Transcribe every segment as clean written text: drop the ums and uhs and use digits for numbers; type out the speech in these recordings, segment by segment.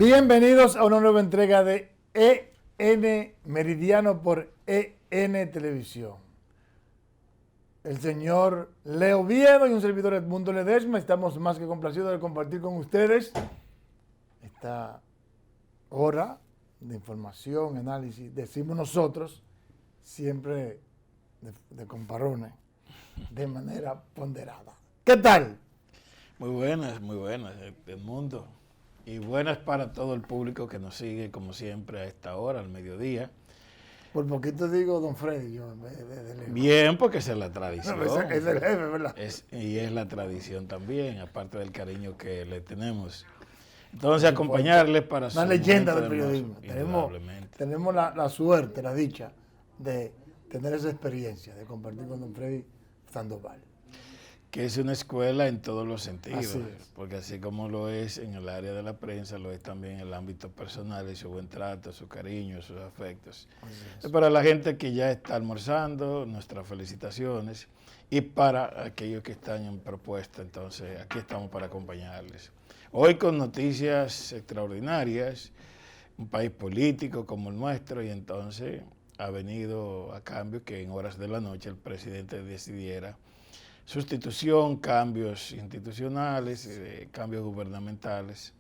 Bienvenidos a una nueva entrega de EN Meridiano por EN Televisión. El señor Leo Viedo y un servidor Edmundo Ledesma estamos más que complacidos de compartir con ustedes esta hora de información, análisis, decimos nosotros, siempre de comparones, de manera ponderada. ¿Qué tal? Muy buenas, Edmundo. Y buenas para todo el público que nos sigue, como siempre, a esta hora, al mediodía. Por poquito digo Don Freddy, yo en vez de Leo. Bien, porque esa es la tradición. No, es del jefe, ¿verdad? Y es la tradición también, aparte del cariño que le tenemos. Entonces, acompañarles para una leyenda del periodismo. periodismo. Tenemos la suerte, la dicha de tener esa experiencia, de compartir con Don Freddy Sandoval. Que es una escuela en todos los sentidos, porque así como lo es en el área de la prensa, lo es también en el ámbito personal, y su buen trato, su cariño, sus afectos. Para la gente que ya está almorzando, nuestras felicitaciones, y para aquellos que están en propuesta, entonces aquí estamos para acompañarles. Hoy con noticias extraordinarias, un país político como el nuestro, y entonces ha venido a cambio que en horas de la noche el presidente decidiera sustitución, cambios institucionales, cambios gubernamentales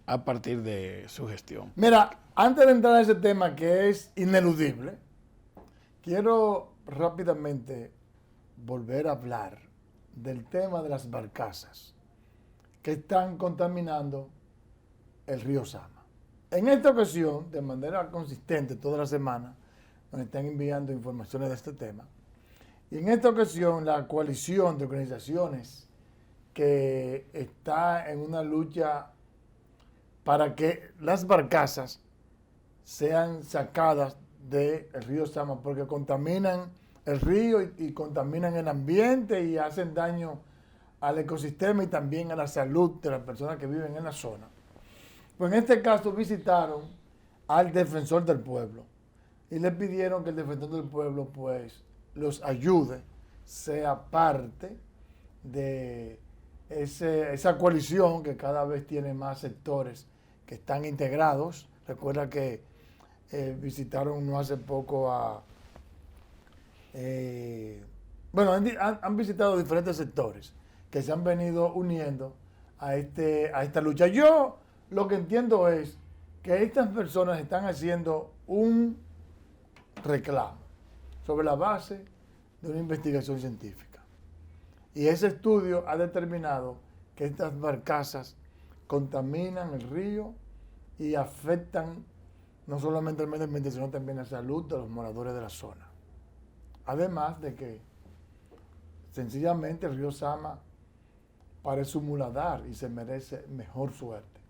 a partir de su gestión. Mira, antes de entrar a ese tema que es ineludible, quiero rápidamente volver a hablar del tema de las barcazas que están contaminando el río Sama. En esta ocasión, de manera consistente toda la semana, nos están enviando informaciones de este tema. Y en esta ocasión, la coalición de organizaciones que está en una lucha para que las barcazas sean sacadas del río Sama, porque contaminan el río y contaminan el ambiente y hacen daño al ecosistema y también a la salud de las personas que viven en la zona. Pues en este caso visitaron al defensor del pueblo y le pidieron que el defensor del pueblo pues los ayude, sea parte de esa coalición que cada vez tiene más sectores que están integrados. Recuerda que visitaron no hace poco han visitado diferentes sectores que se han venido uniendo a esta lucha. Yo lo que entiendo es que estas personas están haciendo un reclamo sobre la base de una investigación científica. Y ese estudio ha determinado que estas barcazas contaminan el río y afectan no solamente el medio ambiente, sino también la salud de los moradores de la zona. Además de que sencillamente el río Sama parece un muladar y se merece mejor suerte.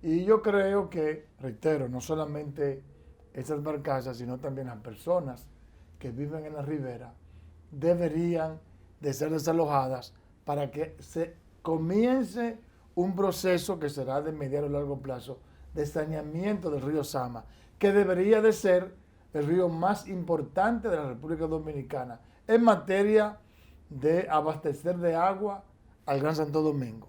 Y yo creo que, reitero, no solamente esas barcazas, sino también las personas que viven en la ribera deberían de ser desalojadas para que se comience un proceso que será de mediano y largo plazo de saneamiento del río Sama, que debería de ser el río más importante de la República Dominicana en materia de abastecer de agua al Gran Santo Domingo,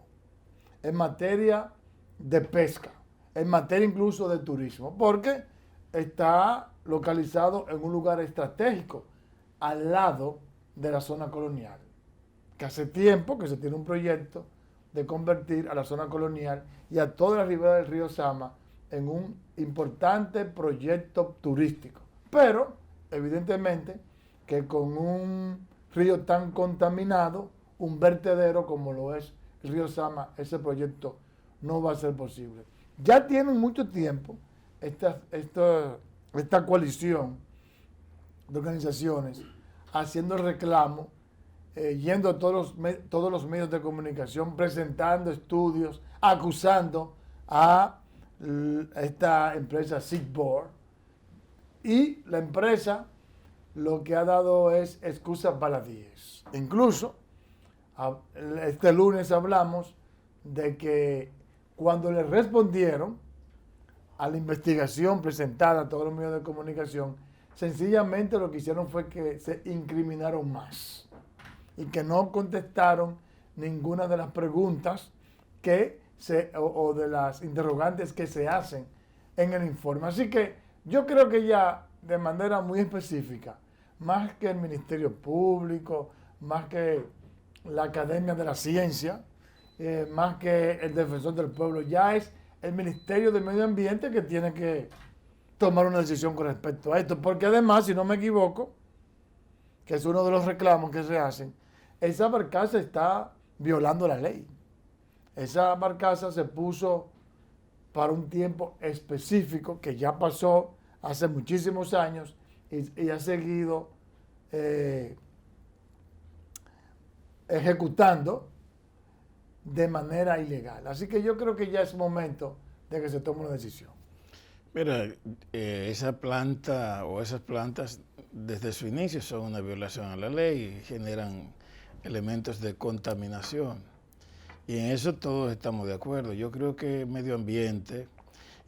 en materia de pesca, en materia incluso de turismo, porque está localizado en un lugar estratégico al lado de la zona colonial, que hace tiempo que se tiene un proyecto de convertir a la zona colonial y a toda la ribera del río Sama en un importante proyecto turístico. Pero, evidentemente, que con un río tan contaminado, un vertedero como lo es el río Sama, ese proyecto no va a ser posible. Ya tienen mucho tiempo esta coalición de organizaciones haciendo reclamo, yendo a todos los medios de comunicación, presentando estudios, acusando a esta empresa Seaboard, y la empresa lo que ha dado es excusas baladíes. Incluso este lunes hablamos de que cuando le respondieron a la investigación presentada a todos los medios de comunicación, sencillamente lo que hicieron fue que se incriminaron más y que no contestaron ninguna de las preguntas que o de las interrogantes que se hacen en el informe. Así que yo creo que ya de manera muy específica, más que el Ministerio Público, más que la Academia de la Ciencia, más que el Defensor del Pueblo, ya es el Ministerio del Medio Ambiente que tiene que tomar una decisión con respecto a esto. Porque además, si no me equivoco, que es uno de los reclamos que se hacen, esa barcaza está violando la ley. Esa barcaza se puso para un tiempo específico que ya pasó hace muchísimos años y ha seguido ejecutando de manera ilegal. Así que yo creo que ya es momento de que se tome una decisión. Mira, esa planta o esas plantas desde su inicio son una violación a la ley y generan elementos de contaminación. Y en eso todos estamos de acuerdo. Yo creo que medio ambiente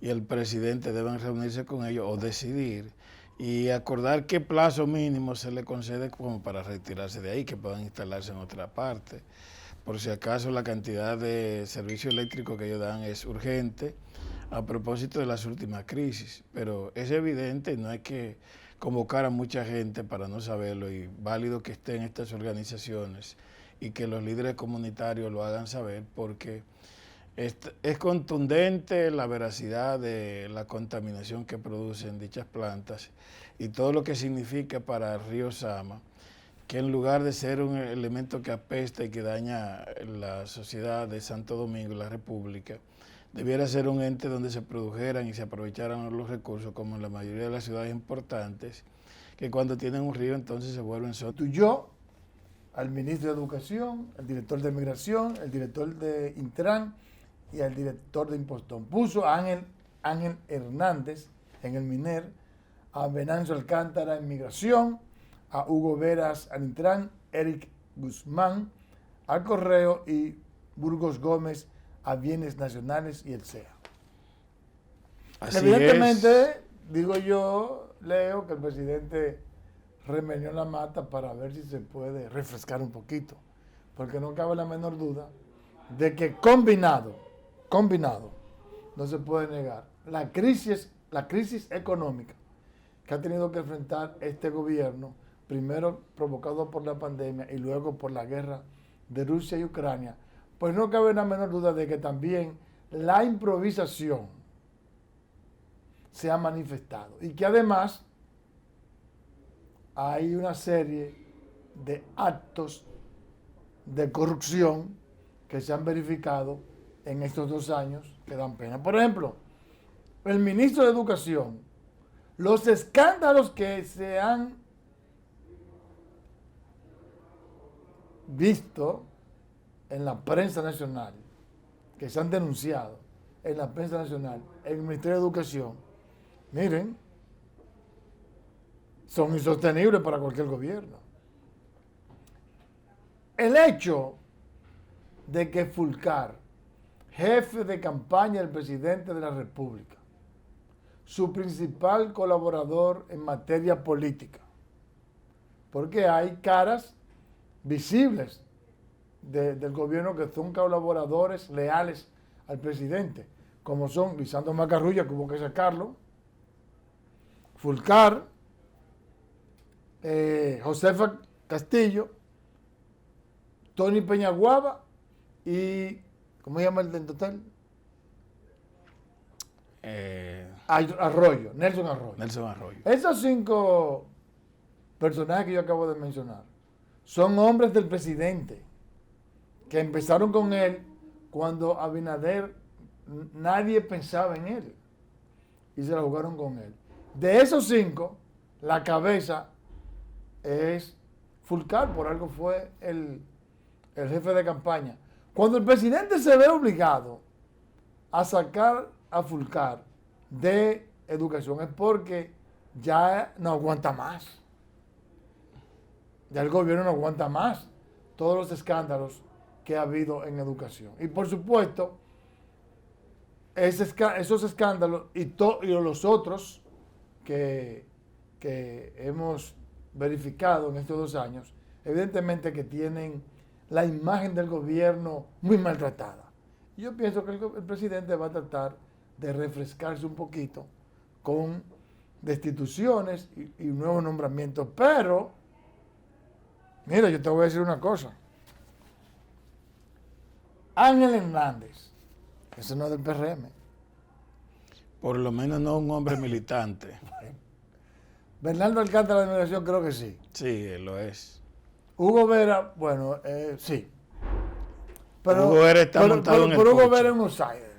y el presidente deben reunirse con ellos o decidir y acordar qué plazo mínimo se le concede como para retirarse de ahí, que puedan instalarse en otra parte. Por si acaso la cantidad de servicio eléctrico que ellos dan es urgente a propósito de las últimas crisis. Pero es evidente, no hay que convocar a mucha gente para no saberlo y válido que estén estas organizaciones y que los líderes comunitarios lo hagan saber porque es contundente la veracidad de la contaminación que producen dichas plantas y todo lo que significa para el río Sama, que en lugar de ser un elemento que apesta y que daña la sociedad de Santo Domingo y la República, debiera ser un ente donde se produjeran y se aprovecharan los recursos, como en la mayoría de las ciudades importantes, que cuando tienen un río entonces se vuelven Yo, al ministro de Educación, al director de Migración, el director de Intran y al director de Impostón. Puso a Ángel Hernández en el MINER, a Venancio Alcántara en Migración, a Hugo Veras al Intran, Eric Guzmán al Correo y Burgos Gómez a Bienes Nacionales y el CEA. Así Evidentemente, digo yo, Leo, que el presidente remenió la mata para ver si se puede refrescar un poquito, porque no cabe la menor duda de que combinado, no se puede negar, la crisis económica que ha tenido que enfrentar este gobierno, primero provocado por la pandemia y luego por la guerra de Rusia y Ucrania, pues no cabe la menor duda de que también la improvisación se ha manifestado y que además hay una serie de actos de corrupción que se han verificado en estos 2 años que dan pena. Por ejemplo, el ministro de Educación, los escándalos que se han visto en la prensa nacional, que se han denunciado en la prensa nacional, en el Ministerio de Educación, miren, son insostenibles para cualquier gobierno. El hecho de que Fulcar, jefe de campaña del presidente de la República, su principal colaborador en materia política, porque hay caras visibles del gobierno que son colaboradores leales al presidente, como son Lisandro Macarrulla, que hubo que sacarlo, Fulcar, Josefa Castillo, Tony Peñaguaba y, ¿cómo se llama el del total? Arroyo, Nelson Arroyo. Nelson Arroyo. Esos 5 personajes que yo acabo de mencionar son hombres del presidente que empezaron con él cuando Abinader nadie pensaba en él y se la jugaron con él. De esos 5, la cabeza es Fulcar, por algo fue el jefe de campaña. Cuando el presidente se ve obligado a sacar a Fulcar de educación es porque ya no aguanta más. Ya el gobierno no aguanta más todos los escándalos que ha habido en educación. Y por supuesto, esos escándalos y los otros que hemos verificado en estos 2 años, evidentemente que tienen la imagen del gobierno muy maltratada. Y yo pienso que el presidente va a tratar de refrescarse un poquito con destituciones y nuevos nombramientos. Pero, mira, yo te voy a decir una cosa. Ángel Hernández, ese no es del PRM. Por lo menos no un hombre militante. Bernardo Alcántara de la Migración creo que sí. Sí, él lo es. Hugo Vera, bueno, sí. Pero, Hugo Vera está montado en el Hugo coche. Vera es un outsider.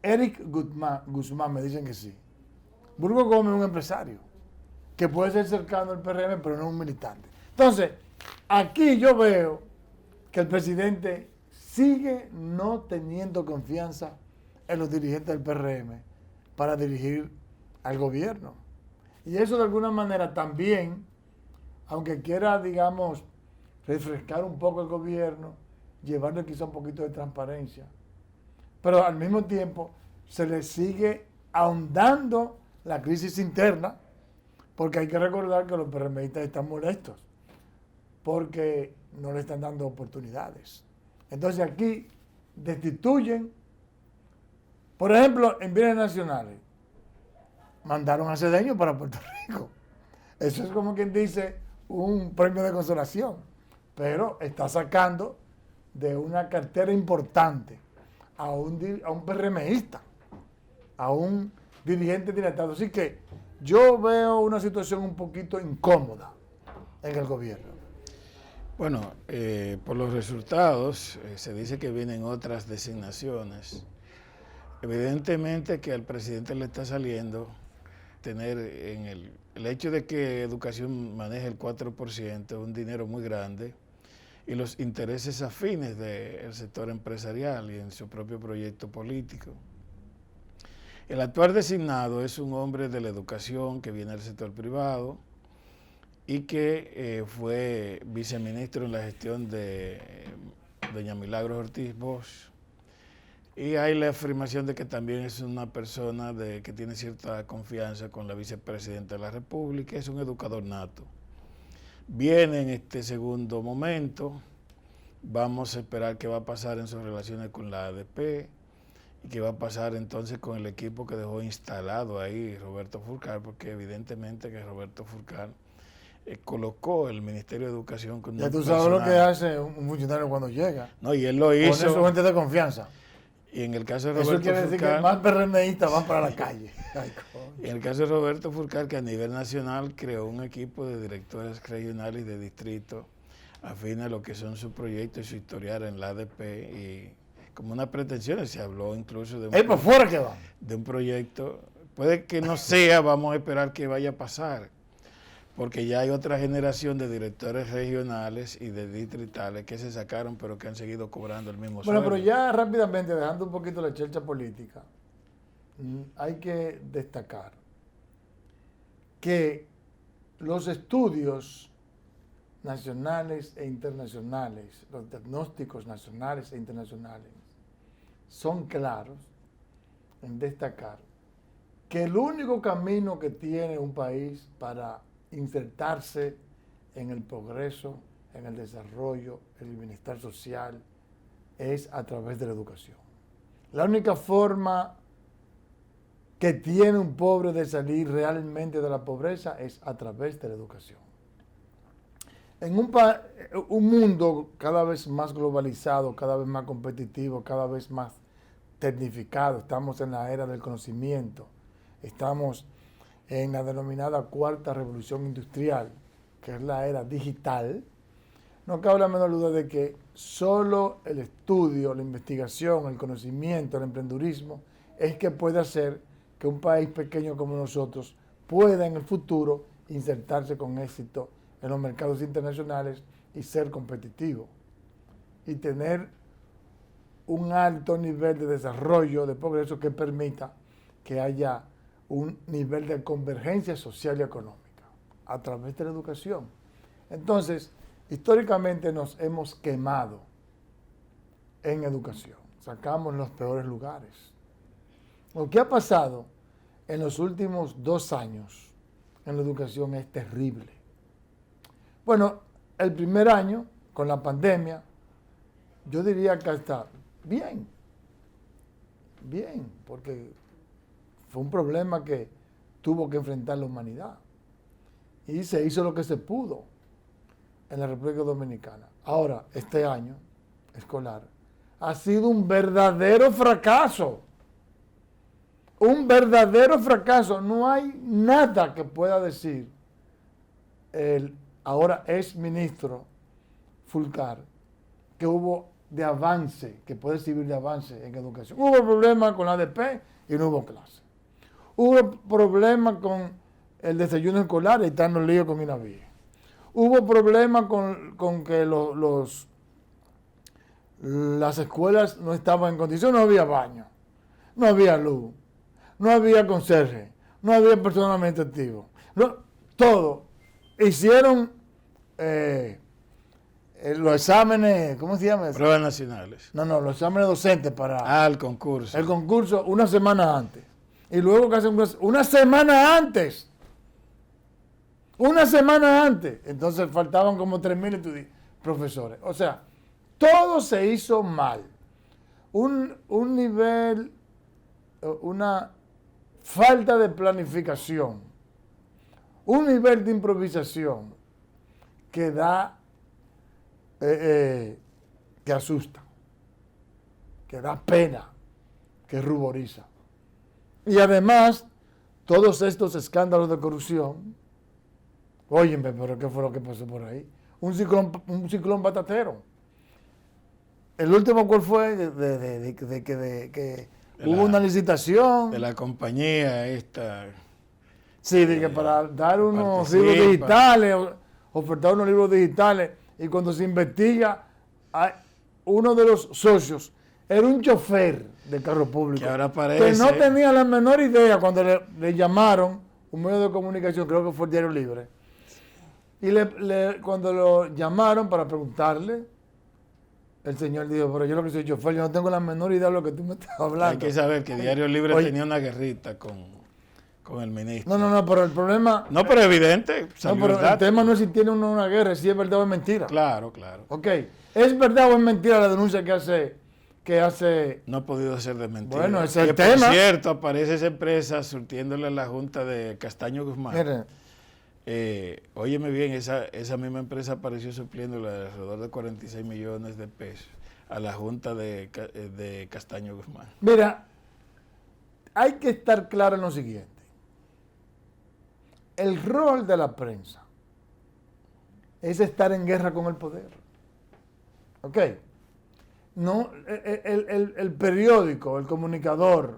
Eric Guzmán me dicen que sí. Burgo Gómez es un empresario que puede ser cercano al PRM, pero no es un militante. Entonces, aquí yo veo que el presidente sigue no teniendo confianza en los dirigentes del PRM para dirigir al gobierno. Y eso de alguna manera también, aunque quiera, digamos, refrescar un poco el gobierno, llevarle quizá un poquito de transparencia, pero al mismo tiempo se le sigue ahondando la crisis interna, porque hay que recordar que los PRMistas están molestos, porque no le están dando oportunidades. Entonces aquí destituyen, por ejemplo, en bienes nacionales, mandaron a Cedeño para Puerto Rico. Eso es como quien dice un premio de consolación, pero está sacando de una cartera importante a un PRMista, a un dirigente del Estado. Así que yo veo una situación un poquito incómoda en el gobierno. Bueno, por los resultados, se dice que vienen otras designaciones. Evidentemente que al presidente le está saliendo tener en el hecho de que educación maneje el 4%, un dinero muy grande, y los intereses afines del sector empresarial y en su propio proyecto político. El actual designado es un hombre de la educación que viene del sector privado y que fue viceministro en la gestión de doña Milagros Ortiz Bosch. Y hay la afirmación de que también es una persona que tiene cierta confianza con la vicepresidenta de la República, es un educador nato. Viene en este segundo momento, vamos a esperar qué va a pasar en sus relaciones con la ADP y qué va a pasar entonces con el equipo que dejó instalado ahí Roberto Fulcar, porque evidentemente que Roberto Fulcar colocó el Ministerio de Educación con ya tú sabes lo que hace un funcionario cuando llega. No, y él lo hizo. Pone su gente de confianza. Y en el caso de Roberto Eso quiere decir que más PRMistas van para la calle. Y en el caso de Roberto Fulcar, que a nivel nacional creó un equipo de directores regionales y de distrito afín a lo que son sus proyectos y su historial en la ADP, y como una pretensión, se habló incluso de por fuera que va. De un proyecto, puede que no sea, vamos a esperar que vaya a pasar, porque ya hay otra generación de directores regionales y de distritales que se sacaron, pero que han seguido cobrando el mismo sueldo. Bueno, pero ya rápidamente, dejando un poquito la chelcha política, hay que destacar que los estudios nacionales e internacionales, los diagnósticos nacionales e internacionales, son claros en destacar que el único camino que tiene un país para insertarse en el progreso, en el desarrollo, en el bienestar social, es a través de la educación. La única forma que tiene un pobre de salir realmente de la pobreza es a través de la educación. En un mundo cada vez más globalizado, cada vez más competitivo, cada vez más tecnificado, estamos en la era del conocimiento, estamos en la denominada cuarta revolución industrial, que es la era digital, no cabe la menor duda de que solo el estudio, la investigación, el conocimiento, el emprendurismo es que puede hacer que un país pequeño como nosotros pueda en el futuro insertarse con éxito en los mercados internacionales y ser competitivo y tener un alto nivel de desarrollo, de progreso que permita que haya un nivel de convergencia social y económica a través de la educación. Entonces, históricamente nos hemos quemado en educación, sacamos los peores lugares. Lo que ha pasado en los últimos 2 años en la educación es terrible. Bueno, el primer año, con la pandemia, yo diría que hasta bien, bien, porque fue un problema que tuvo que enfrentar la humanidad. Y se hizo lo que se pudo en la República Dominicana. Ahora, este año escolar ha sido un verdadero fracaso. Un verdadero fracaso. No hay nada que pueda decir el ahora ex ministro Fulcar que hubo de avance, que puede servir de avance en educación. Hubo problemas con la ADP y no hubo clase. Hubo problemas con el desayuno escolar y están los líos con INAVIE. Hubo problemas con que las escuelas no estaban en condiciones, no había baño, no había luz, no había conserje, no había personal administrativo. No, todo. Hicieron los exámenes, ¿cómo se llama eso? Pruebas nacionales. No, los exámenes docentes para... el concurso. El concurso una semana antes. Y luego que hacen una semana antes. Una semana antes. Entonces faltaban como 3.000 profesores. O sea, todo se hizo mal. Un nivel, una falta de planificación, un nivel de improvisación que da, que asusta, que da pena, que ruboriza. Y además, todos estos escándalos de corrupción, óyeme, pero ¿qué fue lo que pasó por ahí? Un ciclón batatero. El último, ¿cuál fue? Que hubo una licitación. De la compañía esta. Sí, de que para dar unos libros digitales, ofertar unos libros digitales, y cuando se investiga, uno de los socios era un chofer de carro público que ahora parece que no tenía la menor idea cuando le llamaron un medio de comunicación, creo que fue el Diario Libre, y cuando lo llamaron para preguntarle, el señor dijo, pero yo lo que soy chofer, yo no tengo la menor idea de lo que tú me estás hablando. Hay que saber que Diario Libre tenía una guerrita con el ministro. No, pero el problema... No, pero evidente. No, pero el tema no es si tiene uno una guerra, si es verdad o es mentira. Claro. Ok, ¿es verdad o es mentira la denuncia que hace... No ha podido ser desmentida. Bueno, ese es el por tema. cierto, aparece esa empresa surtiéndole a la Junta de Castaño Guzmán. Miren, óyeme bien, esa misma empresa apareció supliéndole alrededor de 46 millones de pesos a la Junta de Castaño Guzmán. Mira, hay que estar claro en lo siguiente. El rol de la prensa es estar en guerra con el poder. ¿Ok? No, el periódico, el comunicador,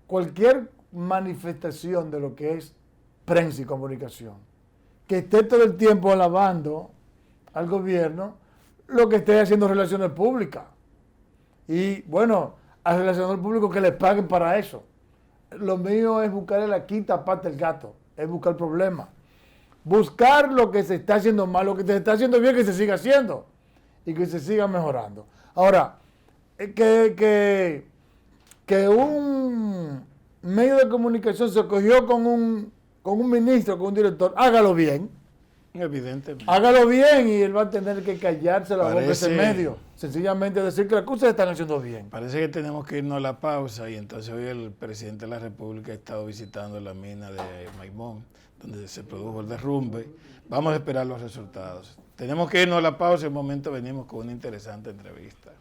cualquier manifestación de lo que es prensa y comunicación, que esté todo el tiempo alabando al gobierno, lo que esté haciendo relaciones públicas. Y bueno, a relaciones públicas que les paguen para eso. Lo mío es buscarle la quinta pata al gato, es buscar problemas. Buscar lo que se está haciendo mal, lo que se está haciendo bien, que se siga haciendo y que se siga mejorando. Ahora, que un medio de comunicación se cogió con un ministro, con un director, hágalo bien. Evidentemente. Hágalo bien y él va a tener que callarse la boca ese medio. Sencillamente decir que las cosas se están haciendo bien. Parece que tenemos que irnos a la pausa y entonces hoy el presidente de la República ha estado visitando la mina de Maimón, donde se produjo el derrumbe. Vamos a esperar los resultados. Tenemos que irnos a la pausa y en un momento venimos con una interesante entrevista.